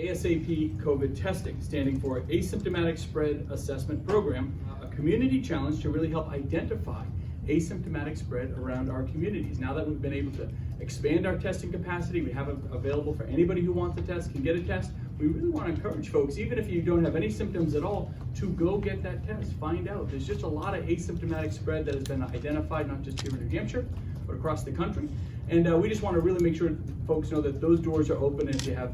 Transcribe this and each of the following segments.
ASAP COVID testing, standing for Asymptomatic Spread Assessment Program, a community challenge to really help identify asymptomatic spread around our communities. Now that we've been able to expand our testing capacity, we have it available for anybody who wants a test, can get a test. We really want to encourage folks, even if you don't have any symptoms at all, to go get that test, find out. There's just a lot of asymptomatic spread that has been identified, not just here in New Hampshire, but across the country. And we just want to really make sure folks know that those doors are open, and if you have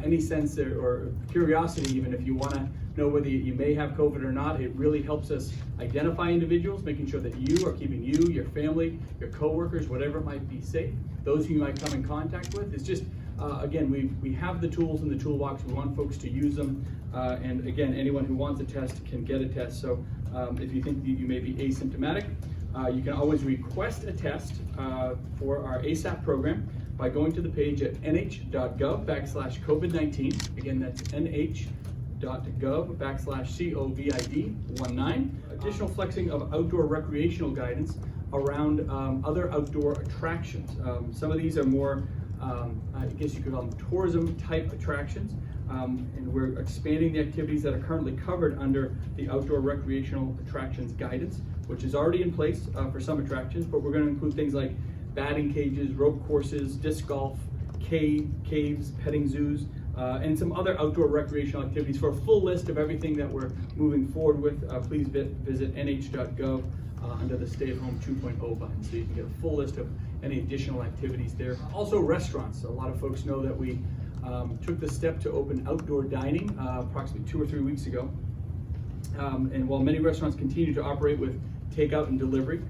any sense or curiosity, even if you want to know whether you may have COVID or not, it really helps us identify individuals, making sure that you are keeping you, your family, your coworkers, whatever it might be, safe. Those who you might come in contact with. It's just, again, we have the tools in the toolbox. We want folks to use them. And again, anyone who wants a test can get a test. So if you think that you may be asymptomatic, you can always request a test for our ASAP program by going to the page at nh.gov/COVID-19. Again, that's nh.gov/COVID-19. Additional flexing of outdoor recreational guidance around other outdoor attractions. Some of these are more, I guess you could call them tourism type attractions. And we're expanding the activities that are currently covered under the outdoor recreational attractions guidance, which is already in place for some attractions, but we're going to include things like batting cages, rope courses, disc golf, caves, petting zoos, and some other outdoor recreational activities. For a full list of everything that we're moving forward with, please visit nh.gov under the Stay at Home 2.0 button, so you can get a full list of any additional activities there. Also restaurants. A lot of folks know that we took the step to open outdoor dining approximately 2 or 3 weeks ago. And while many restaurants continue to operate with takeout and delivery,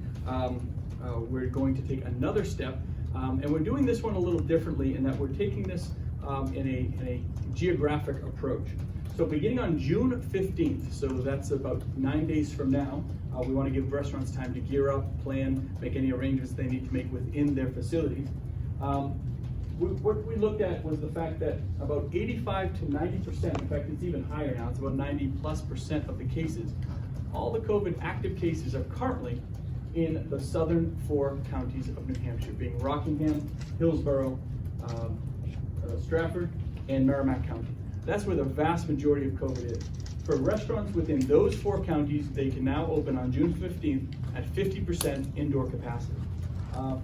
we're going to take another step, and we're doing this one a little differently in that we're taking this in a geographic approach. So beginning on June 15th, so that's about 9 days from now, we want to give restaurants time to gear up, plan, make any arrangements they need to make within their facilities. What we looked at was the fact that about 85 to 90%, in fact it's even higher now, it's about 90+% of the cases, all the COVID active cases are currently in the southern 4 counties of New Hampshire, being Rockingham, Hillsborough, Stratford, and Merrimack County. That's where the vast majority of COVID is. For restaurants within those 4 counties, they can now open on June 15th at 50% indoor capacity.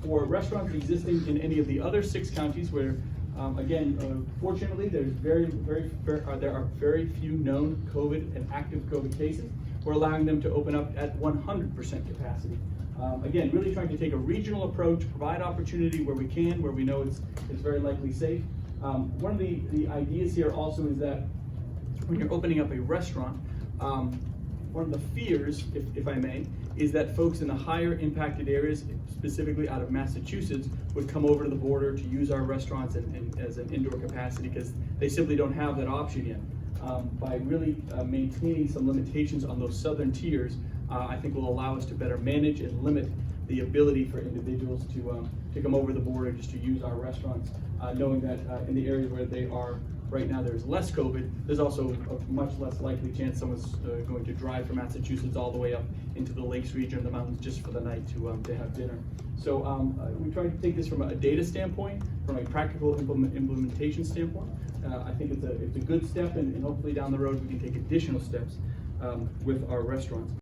For restaurants existing in any of the other 6 counties where, again, fortunately, there are very few known COVID and active COVID cases, we're allowing them to open up at 100% capacity. Again, really trying to take a regional approach, provide opportunity where we can, where we know it's very likely safe. One of the ideas here also is that when you're opening up a restaurant, one of the fears, if I may, is that folks in the higher impacted areas, specifically out of Massachusetts, would come over to the border to use our restaurants as an indoor capacity because they simply don't have that option yet. By really maintaining some limitations on those southern tiers, I think will allow us to better manage and limit the ability for individuals to come over the border just to use our restaurants, knowing that in the areas where they are right now there's less COVID, there's also a much less likely chance someone's going to drive from Massachusetts all the way up into the Lakes region or the mountains just for the night to have dinner. So we try to take this from a data standpoint, from a practical implementation standpoint. I think it's a good step, and hopefully down the road we can take additional steps with our restaurants.